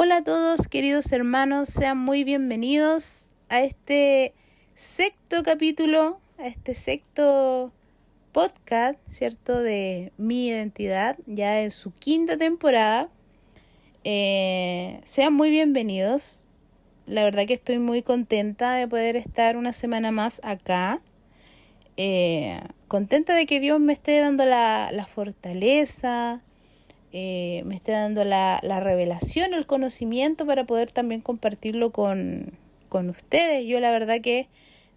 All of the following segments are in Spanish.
Hola a todos, queridos hermanos, sean muy bienvenidos a este sexto capítulo, a este sexto podcast, ¿cierto? De Mi Identidad, ya en su quinta temporada. Sean muy bienvenidos. La verdad que estoy muy contenta de poder estar una semana más acá. Contenta de que Dios me esté dando la fortaleza, me esté dando la revelación, el conocimiento para poder también compartirlo con ustedes. Yo la verdad que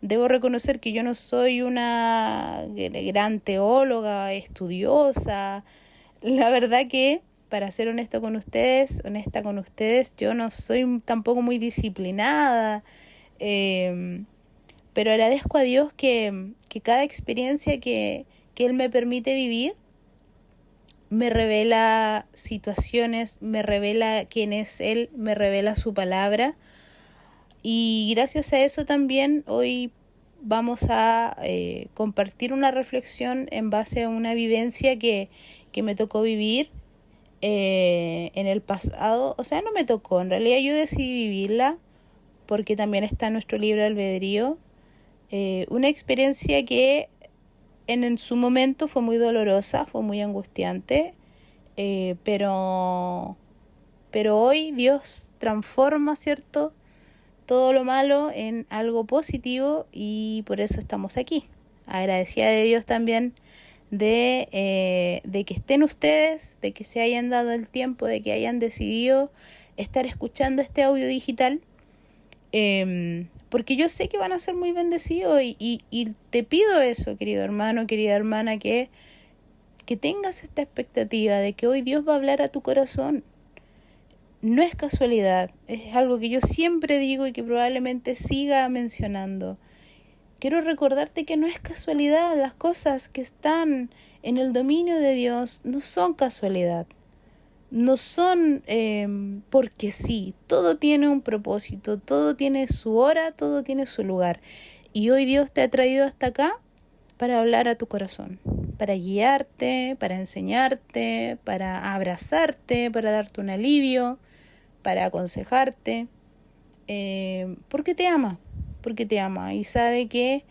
debo reconocer que yo no soy una gran teóloga, estudiosa. La verdad que, para ser honesta con ustedes, yo no soy tampoco muy disciplinada. Pero agradezco a Dios que cada experiencia que Él me permite vivir me revela situaciones, me revela quién es Él, me revela su palabra. Y gracias a eso también hoy vamos a compartir una reflexión en base a una vivencia que me tocó vivir en el pasado. O sea, no me tocó, en realidad yo decidí vivirla porque también está en nuestro libre albedrío. Una experiencia que en su momento fue muy dolorosa, fue muy angustiante, pero hoy Dios transforma, ¿cierto?, todo lo malo en algo positivo y por eso estamos aquí. Agradecida de Dios también de que estén ustedes, de que se hayan dado el tiempo, de que hayan decidido estar escuchando este audio digital. Porque yo sé que van a ser muy bendecidos y te pido eso, querido hermano, querida hermana, que tengas esta expectativa de que hoy Dios va a hablar a tu corazón. No es casualidad, es algo que yo siempre digo y que probablemente siga mencionando. Quiero recordarte que no es casualidad, las cosas que están en el dominio de Dios no son casualidad. No son porque sí, todo tiene un propósito, todo tiene su hora, todo tiene su lugar. Y hoy Dios te ha traído hasta acá para hablar a tu corazón, para guiarte, para enseñarte, para abrazarte, para darte un alivio, para aconsejarte, porque te ama y sabe que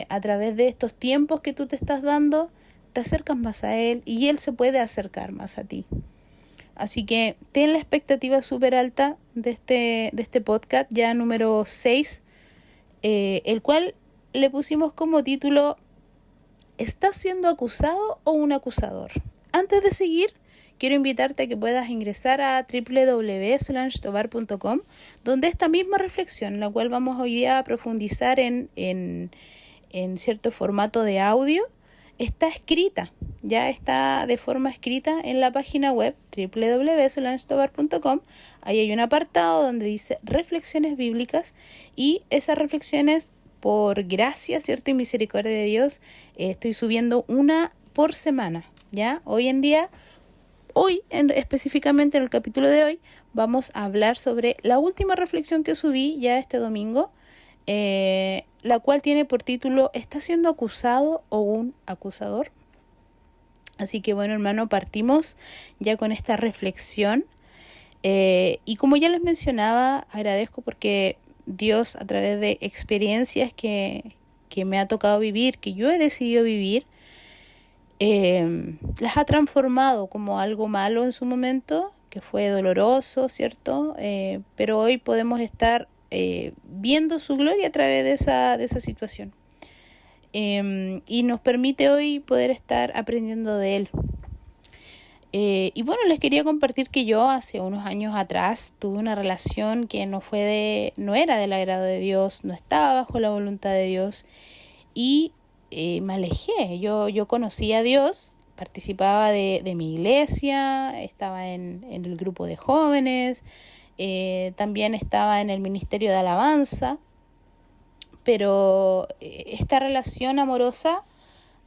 a través de estos tiempos que tú te estás dando, te acercas más a Él y Él se puede acercar más a ti. Así que ten la expectativa súper alta de este podcast, ya número 6, el cual le pusimos como título ¿Estás siendo acusado o un acusador? Antes de seguir, quiero invitarte a que puedas ingresar a www.solangestobar.com, donde esta misma reflexión, la cual vamos hoy día a profundizar en cierto formato de audio, está escrita, ya está de forma escrita en la página web www.solangestobar.com. Ahí hay un apartado donde dice reflexiones bíblicas y esas reflexiones, por gracia, ¿cierto?, y misericordia de Dios, estoy subiendo una por semana, ¿ya? Específicamente en el capítulo de hoy, vamos a hablar sobre la última reflexión que subí ya este domingo, la cual tiene por título ¿Estás siendo acusado o un acusador? Así que bueno, hermano, partimos ya con esta reflexión. Y como ya les mencionaba, agradezco porque Dios, a través de experiencias que me ha tocado vivir, que yo he decidido vivir, las ha transformado como algo malo en su momento, que fue doloroso, ¿cierto? Pero hoy podemos estar viendo su gloria a través de esa situación. Y nos permite hoy poder estar aprendiendo de Él. Y bueno, les quería compartir que yo hace unos años atrás tuve una relación que no era del agrado de Dios, no estaba bajo la voluntad de Dios y me alejé. Yo conocí a Dios, participaba de mi iglesia, estaba en el grupo de jóvenes, también estaba en el ministerio de alabanza, pero esta relación amorosa,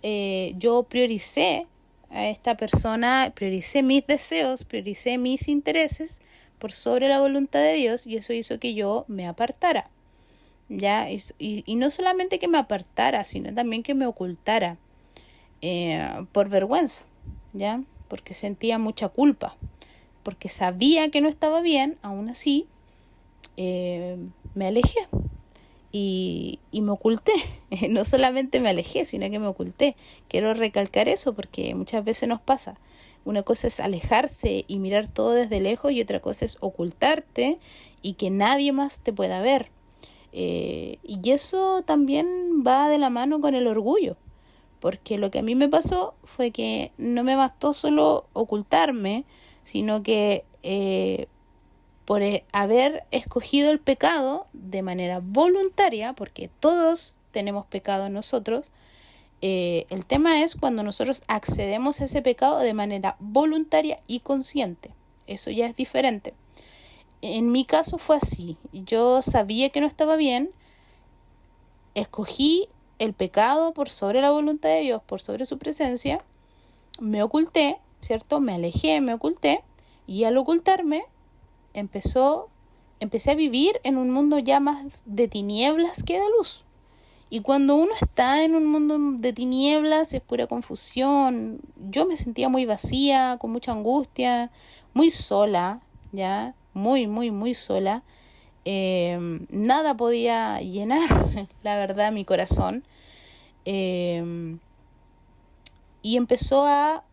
yo prioricé a esta persona, prioricé mis deseos, prioricé mis intereses por sobre la voluntad de Dios, y eso hizo que yo me apartara, ¿ya? Y no solamente que me apartara, sino también que me ocultara por vergüenza, ¿ya? Porque sentía mucha culpa. porque sabía que no estaba bien, aún así me alejé y me oculté. No solamente me alejé, sino que me oculté. Quiero recalcar eso porque muchas veces nos pasa. Una cosa es alejarse y mirar todo desde lejos, y otra cosa es ocultarte y que nadie más te pueda ver. Y eso también va de la mano con el orgullo, porque lo que a mí me pasó fue que no me bastó solo ocultarme, sino que por haber escogido el pecado de manera voluntaria, porque todos tenemos pecado en nosotros, el tema es cuando nosotros accedemos a ese pecado de manera voluntaria y consciente. Eso ya es diferente. En mi caso fue así. Yo sabía que no estaba bien, escogí el pecado por sobre la voluntad de Dios, por sobre su presencia, me oculté, ¿cierto? Me alejé, me oculté, y al ocultarme empecé a vivir en un mundo ya más de tinieblas que de luz. Y cuando uno está en un mundo de tinieblas es pura confusión. Yo me sentía muy vacía, con mucha angustia, muy sola, ya, muy, muy, muy sola. Nada podía llenar, la verdad, mi corazón. Y empezó a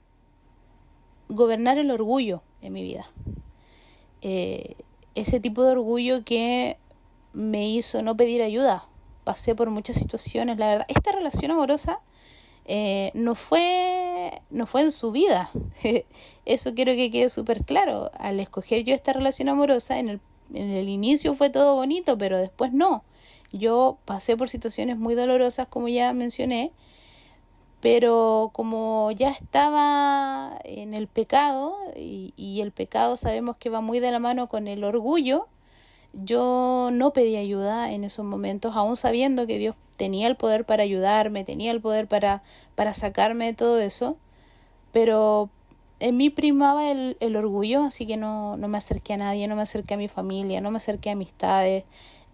gobernar el orgullo en mi vida. Ese tipo de orgullo que me hizo no pedir ayuda. Pasé por muchas situaciones, la verdad. Esta relación amorosa no fue en su vida. Eso quiero que quede súper claro. Al escoger yo esta relación amorosa, en el inicio fue todo bonito, pero después no. Yo pasé por situaciones muy dolorosas, como ya mencioné, pero como ya estaba en el pecado, y el pecado sabemos que va muy de la mano con el orgullo, yo no pedí ayuda en esos momentos, aún sabiendo que Dios tenía el poder para ayudarme, tenía el poder para sacarme de todo eso, pero en mí primaba el orgullo, así que no me acerqué a nadie, no me acerqué a mi familia, no me acerqué a amistades,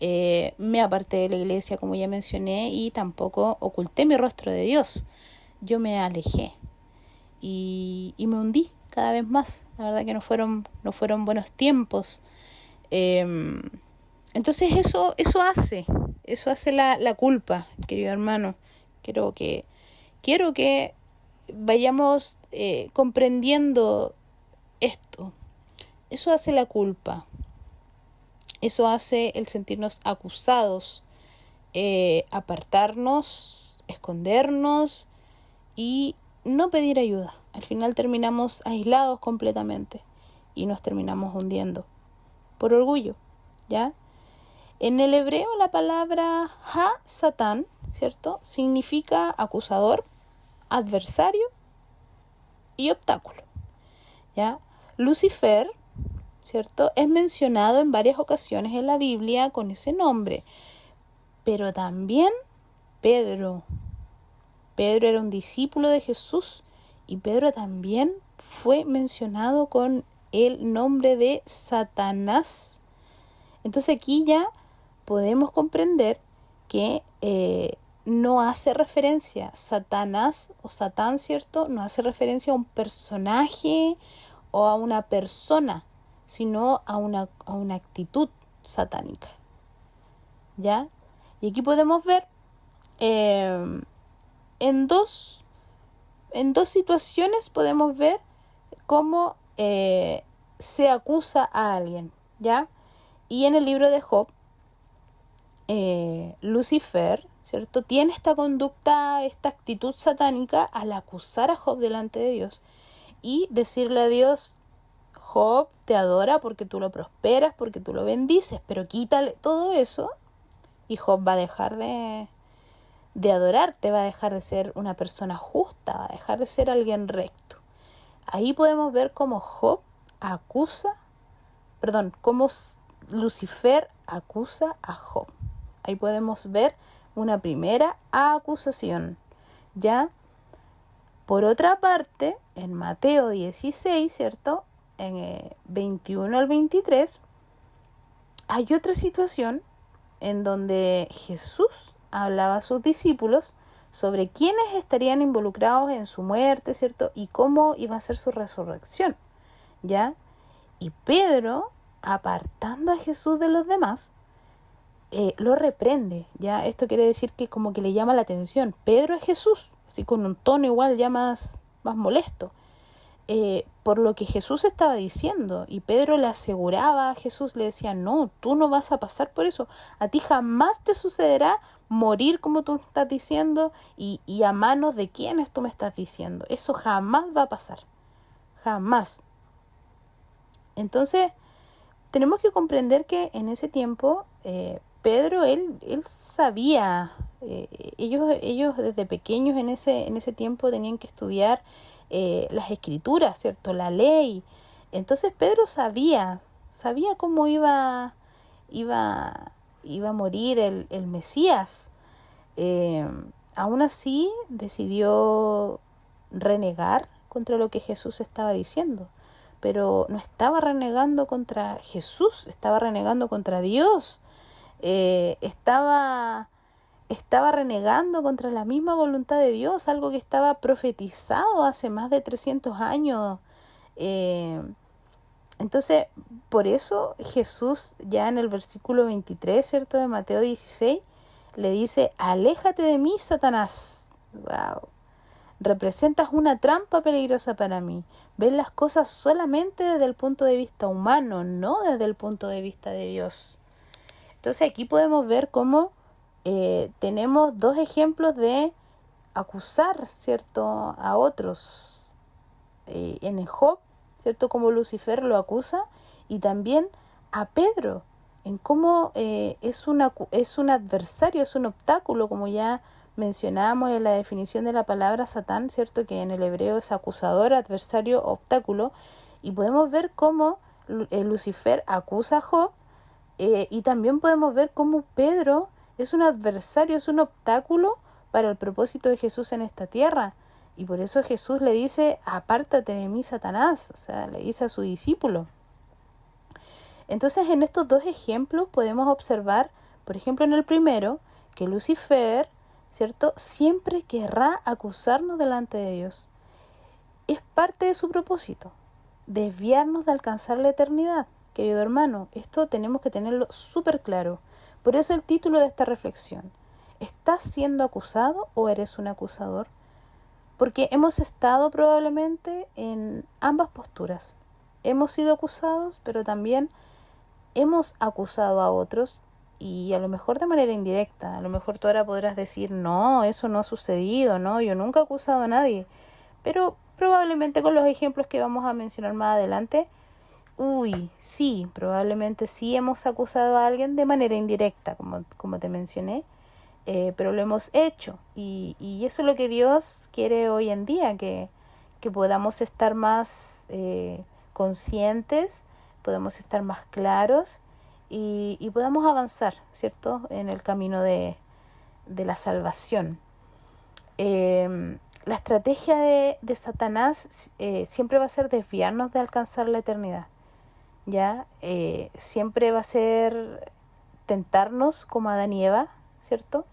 me aparté de la iglesia, como ya mencioné, y tampoco oculté mi rostro de Dios. Yo me alejé y me hundí cada vez más. La verdad que no fueron buenos tiempos. Entonces eso hace la culpa, querido hermano. Quiero que vayamos comprendiendo esto. Eso hace la culpa. Eso hace el sentirnos acusados, apartarnos, escondernos y no pedir ayuda. Al final terminamos aislados completamente y nos terminamos hundiendo por orgullo, ¿ya? En el hebreo la palabra Satán, ¿cierto? Significa acusador, adversario y obstáculo, ¿ya? Lucifer, ¿cierto? Es mencionado en varias ocasiones en la Biblia con ese nombre, pero también Pedro. Pedro era un discípulo de Jesús y Pedro también fue mencionado con el nombre de Satanás. Entonces aquí ya podemos comprender que no hace referencia Satanás o Satán, ¿cierto? No hace referencia a un personaje o a una persona, sino a una actitud satánica, ¿ya? Y aquí podemos ver en dos situaciones podemos ver cómo se acusa a alguien, ¿ya? Y en el libro de Job, Lucifer, ¿cierto? Tiene esta conducta, esta actitud satánica al acusar a Job delante de Dios y decirle a Dios: Job te adora porque tú lo prosperas, porque tú lo bendices, pero quítale todo eso y Job va a dejar de adorarte, va a dejar de ser una persona justa, va a dejar de ser alguien recto. Ahí podemos ver cómo cómo Lucifer acusa a Job. Ahí podemos ver una primera acusación, ¿ya? Por otra parte, en Mateo 16, ¿cierto? En 21 al 23, hay otra situación en donde Jesús hablaba a sus discípulos sobre quiénes estarían involucrados en su muerte, ¿cierto? Y cómo iba a ser su resurrección, ¿ya? Y Pedro, apartando a Jesús de los demás, lo reprende. Ya esto quiere decir que como que le llama la atención. Pedro es Jesús, así con un tono igual ya más molesto. Por lo que Jesús estaba diciendo, y Pedro le aseguraba a Jesús, le decía, no, tú no vas a pasar por eso, a ti jamás te sucederá morir como tú estás diciendo y a manos de quienes tú me estás diciendo, eso jamás va a pasar, jamás. Entonces tenemos que comprender que en ese tiempo Pedro, él sabía, ellos desde pequeños en ese tiempo tenían que estudiar las escrituras, ¿cierto? La ley. Entonces Pedro sabía cómo iba a morir el Mesías. Aún así decidió renegar contra lo que Jesús estaba diciendo. Pero no estaba renegando contra Jesús, estaba renegando contra Dios. Estaba renegando contra la misma voluntad de Dios, algo que estaba profetizado hace más de 300 años. Entonces, por eso Jesús ya en el versículo 23, ¿cierto?, de Mateo 16, le dice, aléjate de mí, Satanás. Wow. Representas una trampa peligrosa para mí. Ves las cosas solamente desde el punto de vista humano, no desde el punto de vista de Dios. Entonces aquí podemos ver cómo tenemos dos ejemplos de acusar, ¿cierto?, a otros. En Job, ¿cierto?, como Lucifer lo acusa, y también a Pedro, en cómo es un adversario, es un obstáculo, como ya mencionábamos en la definición de la palabra Satán, ¿cierto?, que en el hebreo es acusador, adversario, obstáculo, y podemos ver cómo Lucifer acusa a Job, y también podemos ver cómo Pedro es un adversario, es un obstáculo para el propósito de Jesús en esta tierra. Y por eso Jesús le dice, apártate de mí, Satanás, o sea, le dice a su discípulo. Entonces, en estos dos ejemplos podemos observar, por ejemplo, en el primero, que Lucifer, ¿cierto?, siempre querrá acusarnos delante de Dios. Es parte de su propósito, desviarnos de alcanzar la eternidad. Querido hermano, esto tenemos que tenerlo súper claro. Por eso el título de esta reflexión, ¿estás siendo acusado o eres un acusador? Porque hemos estado probablemente en ambas posturas. Hemos sido acusados, pero también hemos acusado a otros, y a lo mejor de manera indirecta. A lo mejor tú ahora podrás decir, no, eso no ha sucedido, no, yo nunca he acusado a nadie. Pero probablemente con los ejemplos que vamos a mencionar más adelante, sí, probablemente sí hemos acusado a alguien de manera indirecta, como te mencioné, pero lo hemos hecho. Y eso es lo que Dios quiere hoy en día, que podamos estar más conscientes, podamos estar más claros y podamos avanzar, ¿cierto?, en el camino de la salvación. La estrategia de Satanás siempre va a ser desviarnos de alcanzar la eternidad. ¿Ya? Siempre va a ser tentarnos como Adán y Eva, ¿cierto?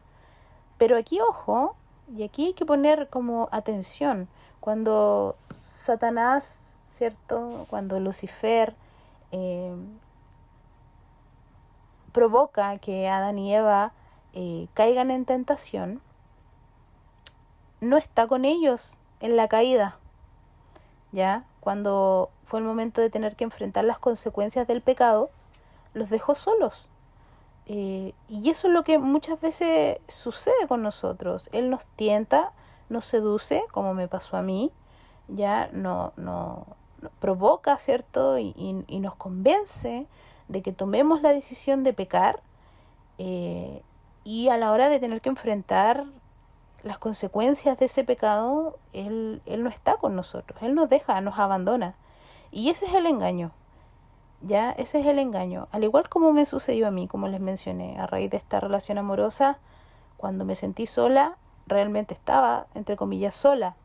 Pero aquí, ojo, y aquí hay que poner como atención, cuando Satanás, ¿cierto?, cuando Lucifer provoca que Adán y Eva caigan en tentación, no está con ellos en la caída, ¿ya? Cuando fue el momento de tener que enfrentar las consecuencias del pecado, los dejó solos. Y eso es lo que muchas veces sucede con nosotros. Él nos tienta, nos seduce, como me pasó a mí, ya no provoca, ¿cierto? Y nos convence de que tomemos la decisión de pecar, y a la hora de tener que enfrentar las consecuencias de ese pecado, Él no está con nosotros, Él nos deja, nos abandona. Y ese es el engaño, ¿ya? Ese es el engaño. Al igual como me sucedió a mí, como les mencioné, a raíz de esta relación amorosa, cuando me sentí sola, realmente estaba, entre comillas, sola.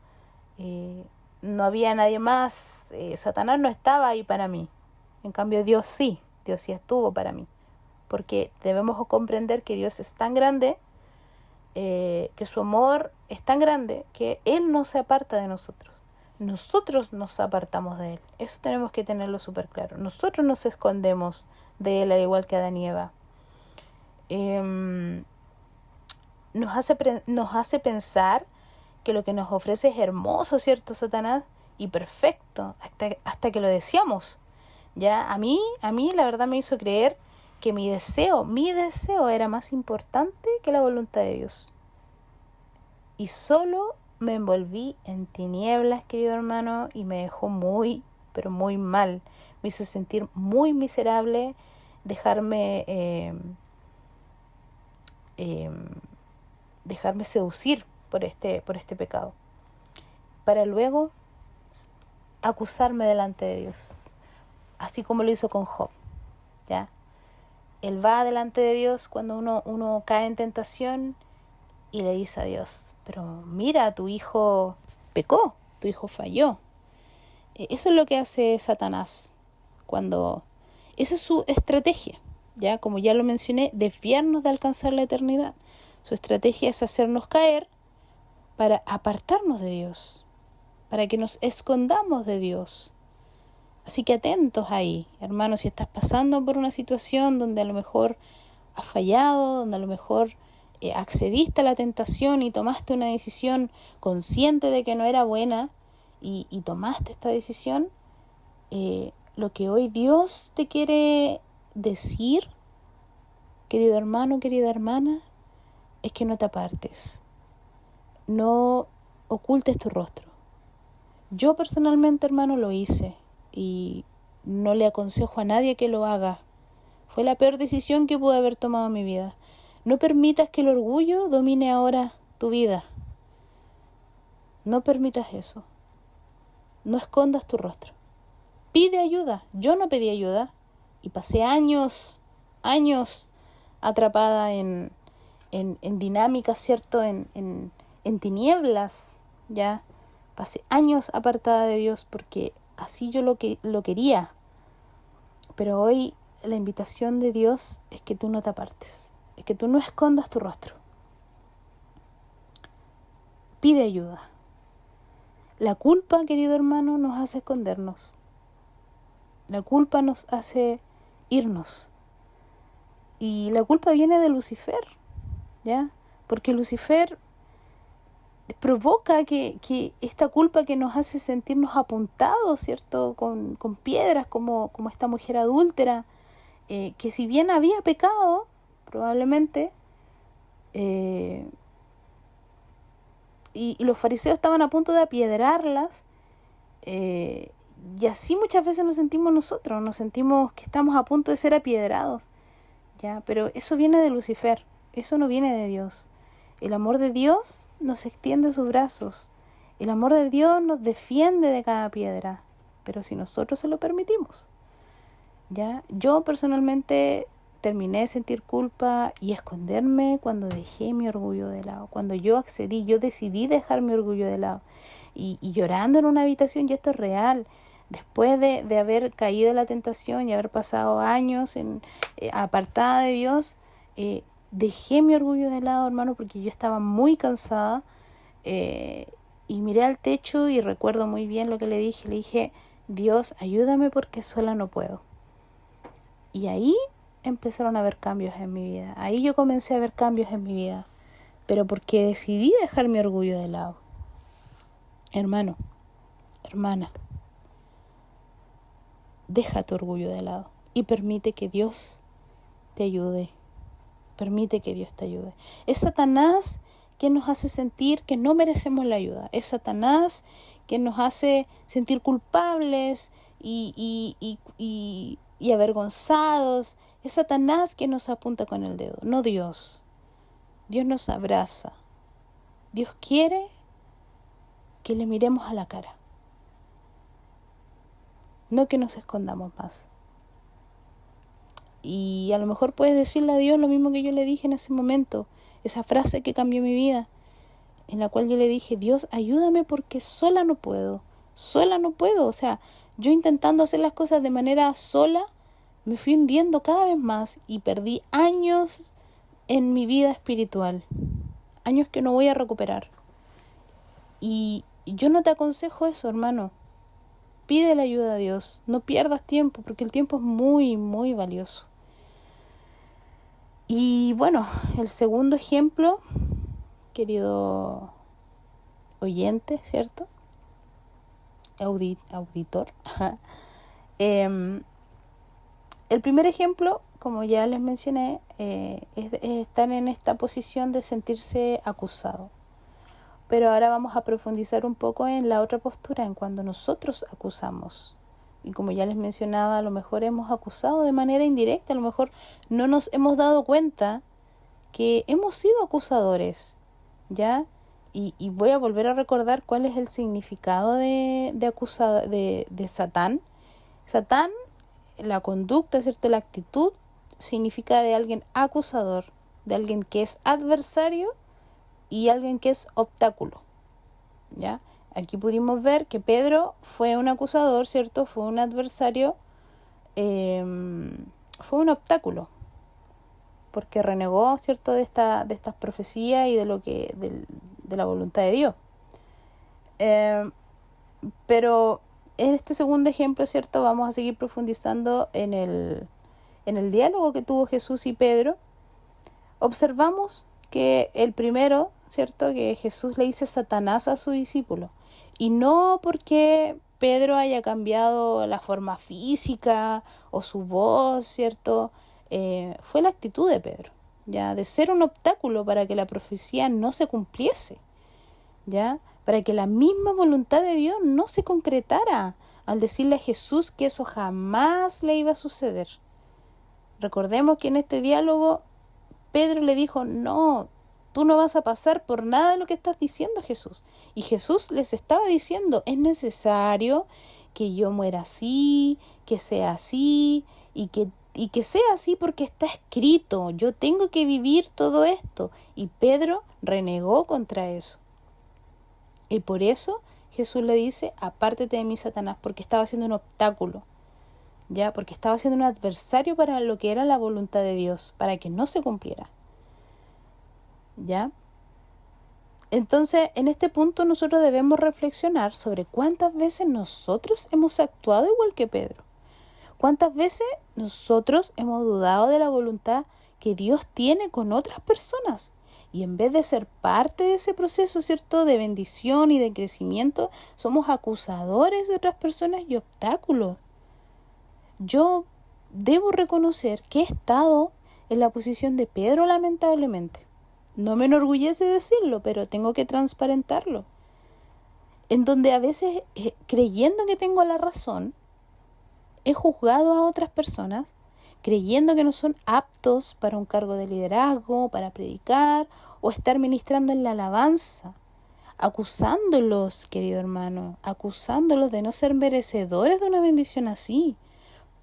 No había nadie más, Satanás no estaba ahí para mí. En cambio, Dios sí estuvo para mí. Porque debemos comprender que Dios es tan grande, que su amor es tan grande, que Él no se aparta de nosotros. nosotros nos apartamos de Él. Eso tenemos que tenerlo súper claro. Nosotros nos escondemos de Él, al igual que Adán y Eva. Nos hace pensar que lo que nos ofrece es hermoso, ¿cierto, Satanás? Y perfecto, hasta que lo deseamos. Ya, a mí la verdad me hizo creer que mi deseo era más importante que la voluntad de Dios. Y solo me envolví en tinieblas, querido hermano, y me dejó muy, pero muy mal. Me hizo sentir muy miserable, dejarme seducir por este pecado, para luego acusarme delante de Dios, así como lo hizo con Job, ¿ya? Él va delante de Dios cuando uno cae en tentación y le dice a Dios, pero mira, tu hijo pecó, tu hijo falló. Eso es lo que hace Satanás esa es su estrategia, ya, como ya lo mencioné, desviarnos de alcanzar la eternidad. Su estrategia es hacernos caer para apartarnos de Dios, para que nos escondamos de Dios. Así que atentos ahí, hermanos, si estás pasando por una situación donde a lo mejor has fallado, donde a lo mejor accediste a la tentación y tomaste una decisión consciente de que no era buena y tomaste esta decisión, lo que hoy Dios te quiere decir, querido hermano, querida hermana, es que no te apartes, no ocultes tu rostro. Yo personalmente, hermano, lo hice y no le aconsejo a nadie que lo haga. Fue la peor decisión que pude haber tomado en mi vida. No permitas que el orgullo domine ahora tu vida. No permitas eso. No escondas tu rostro. Pide ayuda. Yo no pedí ayuda y pasé años atrapada en dinámicas, ¿cierto? En tinieblas, ¿ya? Pasé años apartada de Dios porque así yo lo quería. Pero hoy la invitación de Dios es que tú no te apartes, es que tú no escondas tu rostro. Pide ayuda. La culpa, querido hermano, nos hace escondernos. La culpa nos hace irnos. Y la culpa viene de Lucifer, ¿ya? Porque Lucifer provoca que esta culpa que nos hace sentirnos apuntados, ¿cierto? Con piedras, como esta mujer adúltera, que si bien había pecado, probablemente, y los fariseos estaban a punto de apiedrarlas, y así muchas veces nos sentimos que estamos a punto de ser apiedrados, ¿ya? Pero eso viene de Lucifer, eso no viene de Dios. El amor de Dios nos extiende sus brazos, el amor de Dios nos defiende de cada piedra, pero si nosotros se lo permitimos, ¿ya? Yo personalmente terminé de sentir culpa y esconderme cuando dejé mi orgullo de lado, cuando yo decidí dejar mi orgullo de lado y llorando en una habitación, y esto es real, después de haber caído en la tentación y haber pasado años apartada de Dios, dejé mi orgullo de lado, hermano, porque yo estaba muy cansada, y miré al techo y recuerdo muy bien lo que le dije, Dios, ayúdame porque sola no puedo. Y ahí empezaron a haber cambios en mi vida. Ahí yo comencé a ver cambios en mi vida. Pero porque decidí dejar mi orgullo de lado. Hermano, hermana, deja tu orgullo de lado y permite que Dios te ayude. Permite que Dios te ayude. Es Satanás quien nos hace sentir que no merecemos la ayuda. Es Satanás quien nos hace sentir culpables y avergonzados. Es Satanás quien nos apunta con el dedo, no Dios. Dios nos abraza. Dios quiere que le miremos a la cara, no que nos escondamos más. Y a lo mejor puedes decirle a Dios lo mismo que yo le dije en ese momento, esa frase que cambió mi vida, en la cual yo le dije, Dios, ayúdame porque sola no puedo. O sea, yo intentando hacer las cosas de manera sola, me fui hundiendo cada vez más y perdí años en mi vida espiritual, años que no voy a recuperar. Y yo no te aconsejo eso, hermano. Pide la ayuda a Dios. No pierdas tiempo, porque el tiempo es muy, muy valioso. Y bueno, el segundo ejemplo, querido oyente, ¿cierto? Auditor. El primer ejemplo, como ya les mencioné, es estar en esta posición de sentirse acusado. Pero ahora vamos a profundizar un poco en la otra postura, en cuando nosotros acusamos. Y como ya les mencionaba, a lo mejor hemos acusado de manera indirecta, a lo mejor no nos hemos dado cuenta que hemos sido acusadores, ¿ya? Y voy a volver a recordar cuál es el significado de Satán. Satán, la conducta, ¿cierto? La actitud significa de alguien acusador, de alguien que es adversario y alguien que es obstáculo, ¿ya? Aquí pudimos ver que Pedro fue un acusador, ¿cierto? Fue un adversario, fue un obstáculo, porque renegó, ¿cierto? de estas profecías y de la voluntad de Dios. Pero en este segundo ejemplo, ¿cierto? Vamos a seguir profundizando en el diálogo que tuvo Jesús y Pedro. Observamos que el primero, ¿cierto? Que Jesús le dice Satanás a su discípulo. Y no porque Pedro haya cambiado la forma física o su voz, ¿cierto? Fue la actitud de Pedro, ¿ya? De ser un obstáculo para que la profecía no se cumpliese, ¿ya? Para que la misma voluntad de Dios no se concretara al decirle a Jesús que eso jamás le iba a suceder. Recordemos que en este diálogo Pedro le dijo, no, tú no vas a pasar por nada de lo que estás diciendo, Jesús. Y Jesús les estaba diciendo, es necesario que yo muera así, que sea así, y que sea así porque está escrito, yo tengo que vivir todo esto. Y Pedro renegó contra eso. Y por eso Jesús le dice, apártate de mí, Satanás, porque estaba siendo un obstáculo, ¿ya? Porque estaba siendo un adversario para lo que era la voluntad de Dios, para que no se cumpliera, ¿ya? Entonces, en este punto nosotros debemos reflexionar sobre cuántas veces nosotros hemos actuado igual que Pedro. ¿Cuántas veces nosotros hemos dudado de la voluntad que Dios tiene con otras personas? Y en vez de ser parte de ese proceso, ¿cierto?, de bendición y de crecimiento, somos acusadores de otras personas y obstáculos. Yo debo reconocer que he estado en la posición de Pedro, lamentablemente. No me enorgullece decirlo, pero tengo que transparentarlo. En donde a veces, creyendo que tengo la razón, he juzgado a otras personas, creyendo que no son aptos para un cargo de liderazgo, para predicar o estar ministrando en la alabanza, acusándolos, querido hermano, acusándolos de no ser merecedores de una bendición así.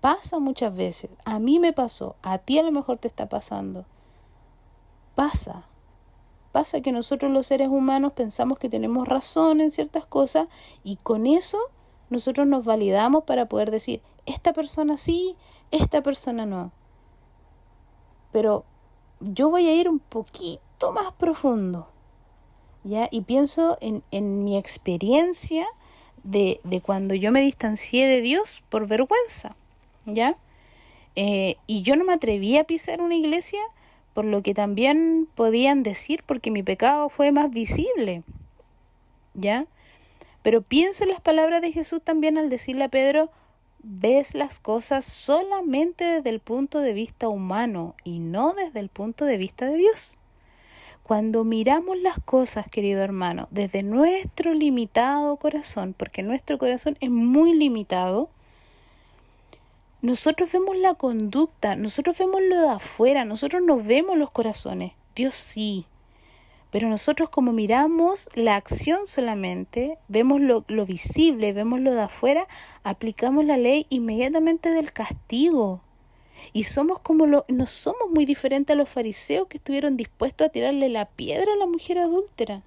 Pasa muchas veces, a mí me pasó, a ti a lo mejor te está pasando. Pasa que nosotros los seres humanos pensamos que tenemos razón en ciertas cosas y con eso nosotros nos validamos para poder decir, esta persona sí, esta persona no. Pero yo voy a ir un poquito más profundo, ¿ya? Y pienso en mi experiencia de cuando yo me distancié de Dios por vergüenza, ¿ya? Y yo no me atreví a pisar una iglesia por lo que también podían decir, porque mi pecado fue más visible, ¿ya? Pero pienso en las palabras de Jesús también al decirle a Pedro, ves las cosas solamente desde el punto de vista humano y no desde el punto de vista de Dios. Cuando miramos las cosas, querido hermano, desde nuestro limitado corazón, porque nuestro corazón es muy limitado, nosotros vemos la conducta, nosotros vemos lo de afuera, nosotros no vemos los corazones, Dios sí. Pero nosotros como miramos la acción solamente, vemos lo visible, vemos lo de afuera, aplicamos la ley inmediatamente del castigo. Y somos no somos muy diferentes a los fariseos que estuvieron dispuestos a tirarle la piedra a la mujer adúltera.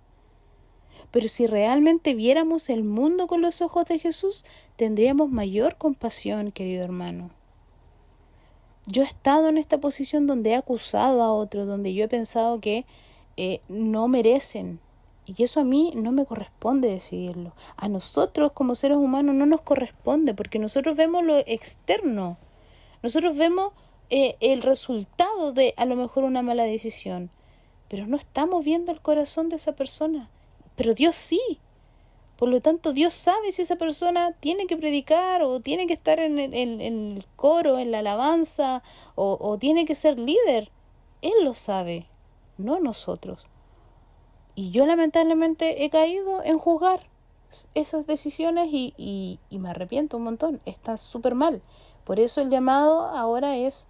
Pero si realmente viéramos el mundo con los ojos de Jesús, tendríamos mayor compasión, querido hermano. Yo he estado en esta posición donde he acusado a otros, donde yo he pensado que no merecen Y eso a mí no me corresponde decidirlo. A nosotros como seres humanos no nos corresponde, porque nosotros vemos lo externo. Nosotros vemos el resultado de a lo mejor una mala decisión, pero no estamos viendo el corazón de esa persona. Pero Dios sí. Por lo tanto, Dios sabe si esa persona tiene que predicar o tiene que estar en el coro, en la alabanza, o tiene que ser líder. Él lo sabe, no nosotros. Y yo lamentablemente he caído en juzgar esas decisiones y me arrepiento un montón. Está súper mal. Por eso el llamado ahora es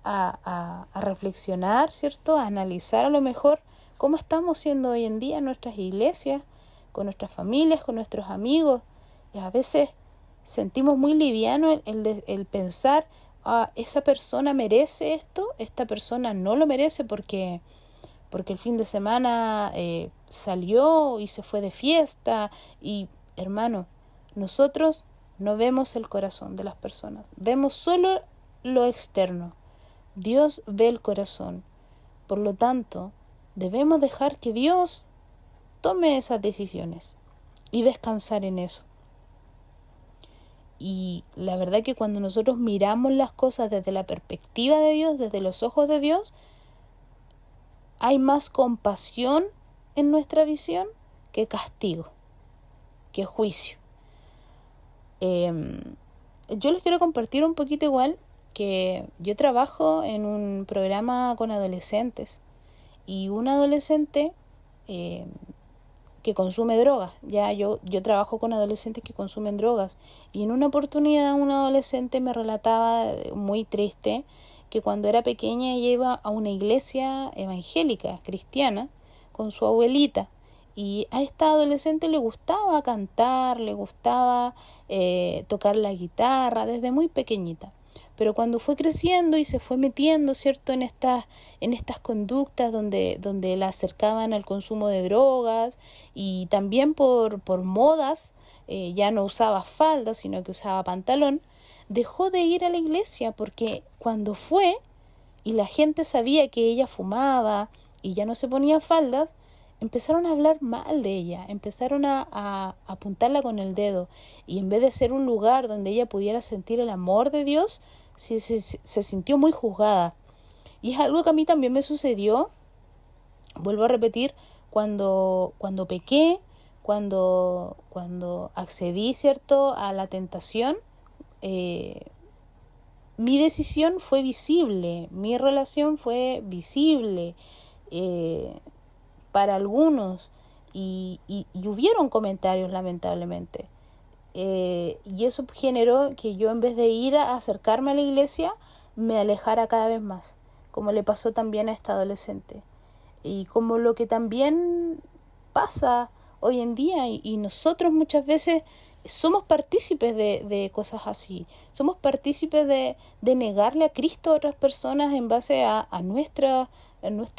a reflexionar, ¿cierto? A analizar a lo mejor cómo estamos siendo hoy en día en nuestras iglesias, con nuestras familias, con nuestros amigos. Y a veces sentimos muy liviano el pensar, esa persona merece esto, esta persona no lo merece porque el fin de semana salió y se fue de fiesta. Y hermano, nosotros no vemos el corazón de las personas, vemos solo lo externo. Dios ve el corazón. Por lo tanto, debemos dejar que Dios tome esas decisiones y descansar en eso. Y la verdad que cuando nosotros miramos las cosas desde la perspectiva de Dios, desde los ojos de Dios, hay más compasión en nuestra visión que castigo, que juicio. Yo les quiero compartir un poquito igual que yo trabajo en un programa con adolescentes y un adolescente que consume drogas. Ya yo trabajo con adolescentes que consumen drogas y en una oportunidad un adolescente me relataba muy triste que cuando era pequeña ella iba a una iglesia evangélica cristiana con su abuelita y a esta adolescente le gustaba cantar, le gustaba tocar la guitarra desde muy pequeñita. Pero cuando fue creciendo y se fue metiendo, ¿cierto?, en estas conductas donde la acercaban al consumo de drogas y también por modas, ya no usaba falda, sino que usaba pantalón, dejó de ir a la iglesia porque cuando fue y la gente sabía que ella fumaba y ya no se ponía faldas, empezaron a hablar mal de ella, empezaron a apuntarla con el dedo y en vez de ser un lugar donde ella pudiera sentir el amor de Dios, se sintió muy juzgada. Y es algo que a mí también me sucedió, vuelvo a repetir, cuando pequé, cuando accedí, ¿cierto?, a la tentación, mi decisión fue visible, mi relación fue visible para algunos y hubieron comentarios lamentablemente. Y eso generó que yo en vez de ir a acercarme a la iglesia, me alejara cada vez más, como le pasó también a esta adolescente. Y como lo que también pasa hoy en día, y nosotros muchas veces somos partícipes de cosas así, somos partícipes de negarle a Cristo a otras personas en base a nuestro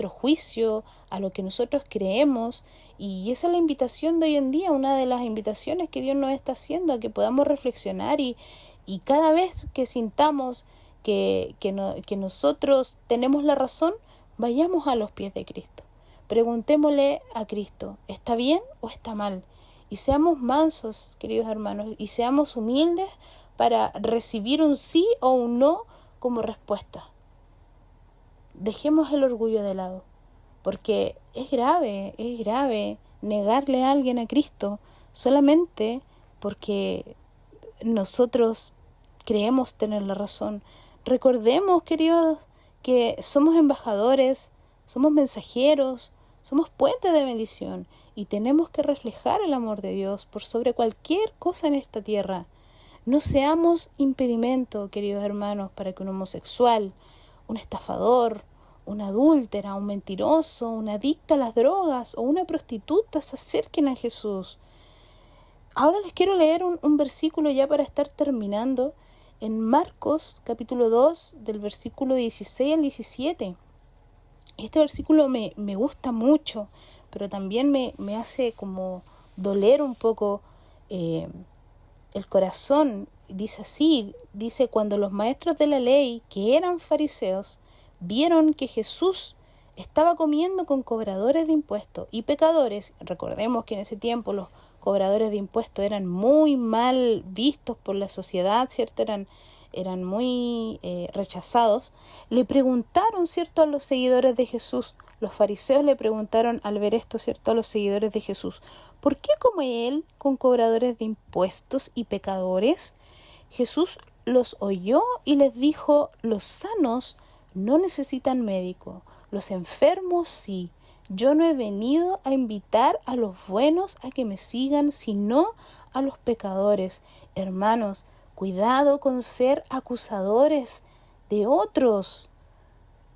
juicio, a lo que nosotros creemos. Y esa es la invitación de hoy en día, una de las invitaciones que Dios nos está haciendo, a que podamos reflexionar y cada vez que sintamos que nosotros tenemos la razón, vayamos a los pies de Cristo. Preguntémosle a Cristo, ¿está bien o está mal? Y seamos mansos, queridos hermanos, y seamos humildes para recibir un sí o un no como respuesta. Dejemos el orgullo de lado, porque es grave negarle a alguien a Cristo solamente porque nosotros creemos tener la razón. Recordemos, queridos, que somos embajadores, somos mensajeros, somos puentes de bendición y tenemos que reflejar el amor de Dios por sobre cualquier cosa en esta tierra. No seamos impedimento, queridos hermanos, para que un homosexual, un estafador, una adúltera, un mentiroso, un adicto a las drogas o una prostituta se acerquen a Jesús. Ahora les quiero leer un versículo ya para estar terminando en Marcos capítulo 2 del versículo 16 al 17. Este versículo me gusta mucho, pero también me hace como doler un poco el corazón. Dice así, dice: cuando los maestros de la ley, que eran fariseos, vieron que Jesús estaba comiendo con cobradores de impuestos y pecadores. Recordemos que en ese tiempo los cobradores de impuestos eran muy mal vistos por la sociedad, ¿cierto? Eran muy rechazados. Le preguntaron, ¿cierto?, a los seguidores de Jesús. Los fariseos le preguntaron al ver esto, ¿cierto?, a los seguidores de Jesús: ¿por qué come él con cobradores de impuestos y pecadores? Jesús los oyó y les dijo: los sanos no necesitan médico, los enfermos sí. Yo no he venido a invitar a los buenos a que me sigan, sino a los pecadores. Hermanos, cuidado con ser acusadores de otros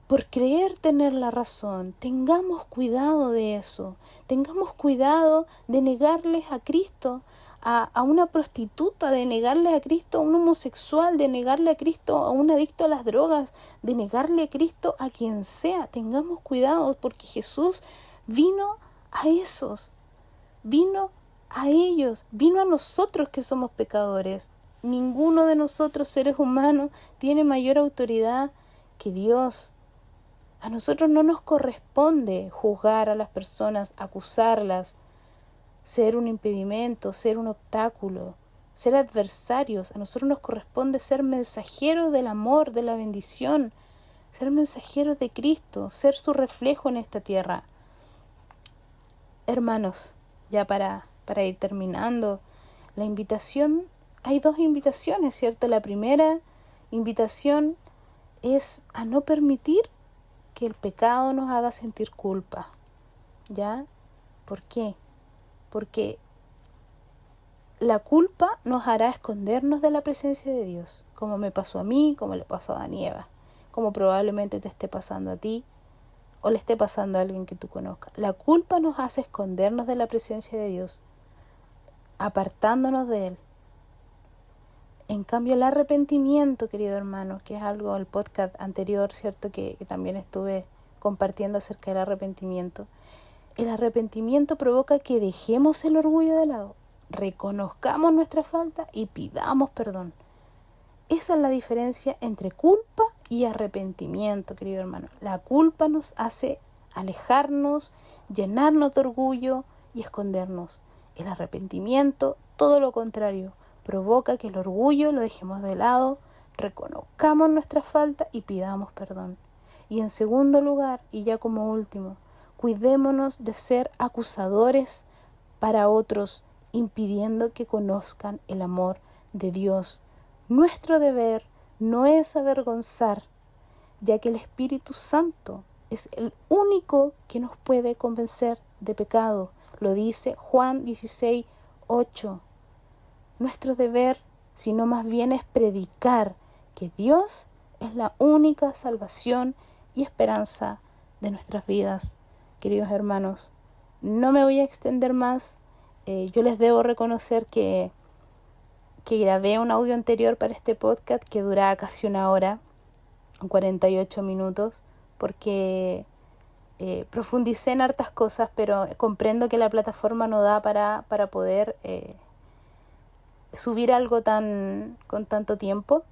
por creer tener la razón. Tengamos cuidado de eso. Tengamos cuidado de negarles a Cristo a una prostituta, de negarle a Cristo a un homosexual, de negarle a Cristo a un adicto a las drogas, de negarle a Cristo a quien sea. Tengamos cuidado, porque Jesús vino a esos, vino a ellos, vino a nosotros que somos pecadores. Ninguno de nosotros, seres humanos, tiene mayor autoridad que Dios. A nosotros no nos corresponde juzgar a las personas, acusarlas, ser un impedimento, ser un obstáculo, ser adversarios. A nosotros nos corresponde ser mensajeros del amor, de la bendición, ser mensajeros de Cristo, ser su reflejo en esta tierra. Hermanos, ya para ir terminando, la invitación, hay dos invitaciones, ¿cierto? La primera invitación es a no permitir que el pecado nos haga sentir culpa, ¿ya? ¿Por qué? Porque la culpa nos hará escondernos de la presencia de Dios, como me pasó a mí, como le pasó a Daniela, como probablemente te esté pasando a ti o le esté pasando a alguien que tú conozcas. La culpa nos hace escondernos de la presencia de Dios, apartándonos de Él. En cambio, el arrepentimiento, querido hermano, que es algo, el podcast anterior, ¿cierto?, que también estuve compartiendo acerca del arrepentimiento. El arrepentimiento provoca que dejemos el orgullo de lado, reconozcamos nuestra falta y pidamos perdón. Esa es la diferencia entre culpa y arrepentimiento, querido hermano. La culpa nos hace alejarnos, llenarnos de orgullo y escondernos. El arrepentimiento, todo lo contrario, provoca que el orgullo lo dejemos de lado, reconozcamos nuestra falta y pidamos perdón. Y en segundo lugar, y ya como último, cuidémonos de ser acusadores para otros, impidiendo que conozcan el amor de Dios. Nuestro deber no es avergonzar, ya que el Espíritu Santo es el único que nos puede convencer de pecado. Lo dice Juan 16:8. Nuestro deber, sino más bien, es predicar que Dios es la única salvación y esperanza de nuestras vidas. Queridos hermanos, no me voy a extender más. Yo les debo reconocer que grabé un audio anterior para este podcast que duraba casi 1 hora, 48 minutos, porque profundicé en hartas cosas, pero comprendo que la plataforma no da para poder subir algo con tanto tiempo,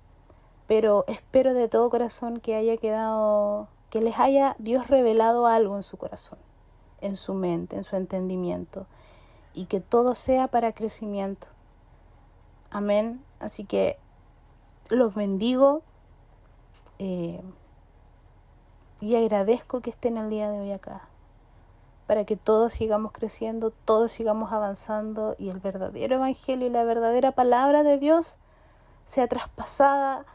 pero espero de todo corazón que haya quedado, que les haya Dios revelado algo en su corazón, en su mente, en su entendimiento, y que todo sea para crecimiento. Amén. Así que los bendigo y agradezco que estén el día de hoy acá, para que todos sigamos creciendo, todos sigamos avanzando y el verdadero evangelio y la verdadera palabra de Dios sea traspasada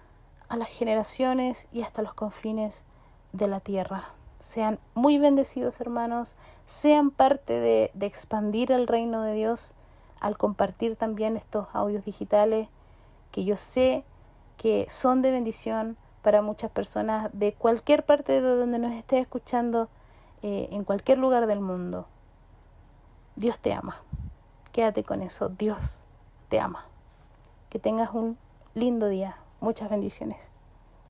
a las generaciones y hasta los confines de la tierra. Sean muy bendecidos, hermanos, sean parte de expandir el reino de Dios al compartir también estos audios digitales que yo sé que son de bendición para muchas personas de cualquier parte de donde nos estés escuchando, en cualquier lugar del mundo. Dios te ama. Quédate con eso. Dios te ama. Que tengas un lindo día. Muchas bendiciones.